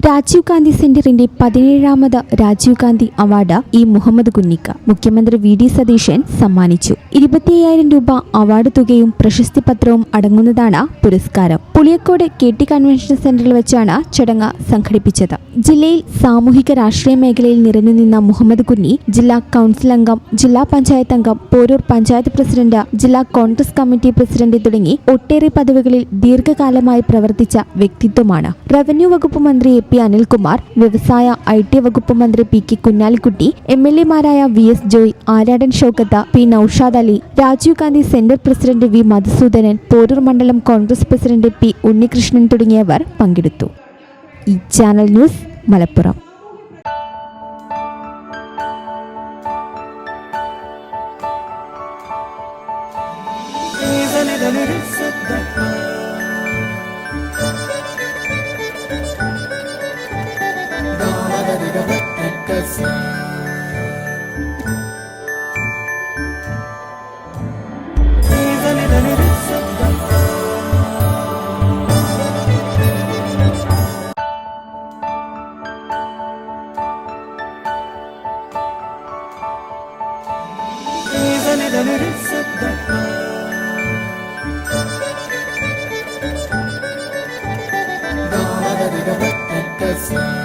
രാജീവ് ഗാന്ധി സെന്ററിന്റെ 17ാമത് രാജീവ് ഗാന്ധി അവാർഡ് മുഹമ്മദ് കുഞ്ഞിക്ക് മുഖ്യമന്ത്രി വി.ഡി. സതീശൻ സമ്മാനിച്ചു. 25,000 രൂപ അവാർഡ് തുകയും പ്രശസ്തി പത്രവും അടങ്ങുന്നതാണ് പുരസ്കാരം. പുളിയക്കോട് കെ.ടി. കൺവെൻഷൻ സെന്ററിൽ വെച്ചാണ് ചടങ്ങ് സംഘടിപ്പിച്ചത്. ജില്ലയിൽ സാമൂഹിക രാഷ്ട്രീയ മേഖലയിൽ നിറഞ്ഞുനിന്ന മുഹമ്മദ് കുഞ്ഞി ജില്ലാ കൗൺസിൽ അംഗം, ജില്ലാ പഞ്ചായത്ത് അംഗം, പോരൂർ പഞ്ചായത്ത് പ്രസിഡന്റ്, ജില്ലാ കോൺഗ്രസ് കമ്മിറ്റി പ്രസിഡന്റ് തുടങ്ങി ഒട്ടേറെ പദവികളിൽ ദീർഘകാലമായി പ്രവർത്തിച്ച വ്യക്തിത്വമാണ്. റവന്യൂ വകുപ്പ് മന്ത്രി പി അനിൽകുമാർ, വ്യവസായ ഐ.ടി. വകുപ്പ് മന്ത്രി പി.കെ. കുഞ്ഞാലിക്കുട്ടി, എം.എൽ.എമാരായ V S. Joy, Aryadan Shoukath, P. Noushad Ali, Rajiv Gandhi centre president V. Madhusoodanan, Poroor മണ്ഡലം കോൺഗ്രസ് പ്രസിഡന്റ് പി. ഉണ്ണികൃഷ്ണൻ തുടങ്ങിയവർ പങ്കെടുത്തു. ഈ ചാനൽ ന്യൂസ് മലപ്പുറം. See